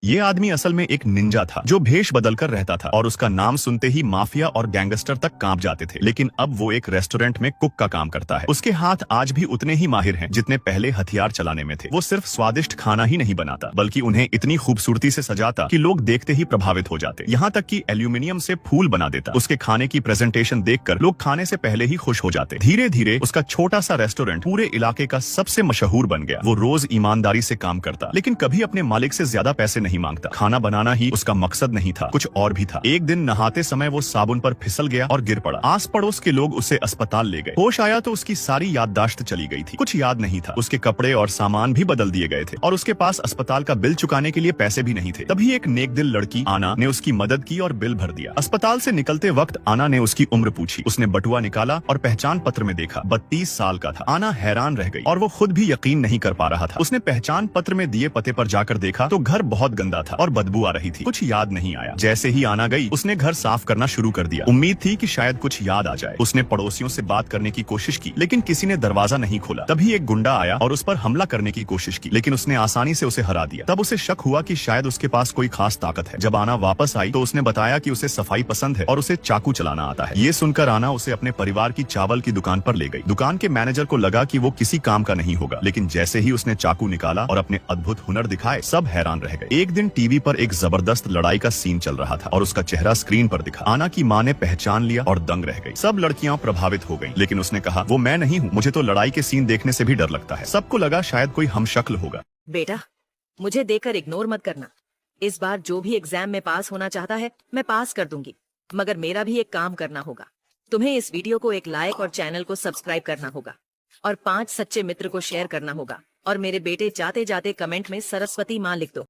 ये आदमी असल में एक निंजा था जो भेष बदलकर रहता था और उसका नाम सुनते ही माफिया और गैंगस्टर तक कांप जाते थे। लेकिन अब वो एक रेस्टोरेंट में कुक का काम करता है। उसके हाथ आज भी उतने ही माहिर हैं जितने पहले हथियार चलाने में थे। वो सिर्फ स्वादिष्ट खाना ही नहीं बनाता बल्कि उन्हें इतनी खूबसूरती से सजाता कि लोग देखते ही प्रभावित हो जाते। यहाँ तक कि एल्यूमिनियम से फूल बना देता। उसके खाने की प्रेजेंटेशन देखकर लोग खाने से पहले ही खुश हो जाते। धीरे धीरे उसका छोटा सा रेस्टोरेंट पूरे इलाके का सबसे मशहूर बन गया। वो रोज ईमानदारी से काम करता लेकिन कभी अपने मालिक से ज्यादा पैसे नहीं मांगता। खाना बनाना ही उसका मकसद नहीं था, कुछ और भी था। एक दिन नहाते समय वो साबुन पर फिसल गया और गिर पड़ा। आस पड़ोस के लोग उसे अस्पताल ले गए। होश आया तो उसकी सारी याददाश्त चली गई थी। कुछ याद नहीं था। उसके कपड़े और सामान भी बदल दिए गए थे और उसके पास अस्पताल का बिल चुकाने के लिए पैसे भी नहीं थे। तभी एक नेक दिल लड़की आना ने उसकी मदद की और बिल भर दिया। अस्पताल से निकलते वक्त आना ने उसकी उम्र पूछी। उसने बटुआ निकाला और पहचान पत्र में देखा 32 साल का था। आना हैरान रह गई और वो खुद भी यकीन नहीं कर पा रहा था। उसने पहचान पत्र में दिए पते पर जाकर देखा तो घर बहुत गंदा था और बदबू आ रही थी। कुछ याद नहीं आया। जैसे ही आना गई उसने घर साफ करना शुरू कर दिया। उम्मीद थी कि शायद कुछ याद आ जाए। उसने पड़ोसियों से बात करने की कोशिश की लेकिन किसी ने दरवाजा नहीं खोला। तभी एक गुंडा आया और उस पर हमला करने की कोशिश की लेकिन उसने आसानी से उसे हरा दिया। तब उसे शक हुआ कि शायद उसके पास कोई खास ताकत है। जब आना वापस आई तो उसने बताया कि उसे सफाई पसंद है और उसे चाकू चलाना आता है। ये सुनकर आना उसे अपने परिवार की चावल की दुकान पर ले गई। दुकान के मैनेजर को लगा कि वो किसी काम का नहीं होगा लेकिन जैसे ही उसने चाकू निकाला और अपने अद्भुत हुनर दिखाए सब हैरान रह गए। एक दिन टीवी पर एक जबरदस्त लड़ाई का सीन चल रहा था और उसका चेहरा स्क्रीन पर दिखा। आना की माँ ने पहचान लिया और दंग रह गई। सब लड़कियां प्रभावित हो गईं, लेकिन उसने कहा वो मैं नहीं हूँ, मुझे तो लड़ाई के सीन देखने से भी डर लगता है। सबको लगा शायद कोई हमशक्ल होगा। बेटा, मुझे देखकर इग्नोर मत करना। इस बार जो भी एग्जाम में पास होना चाहता है मैं पास कर दूंगी, मगर मेरा भी एक काम करना होगा। तुम्हें इस वीडियो को एक लाइक और चैनल को सब्सक्राइब करना होगा और 5 सच्चे मित्र को शेयर करना होगा और मेरे बेटे जाते जाते कमेंट में सरस्वती माँ लिख दो।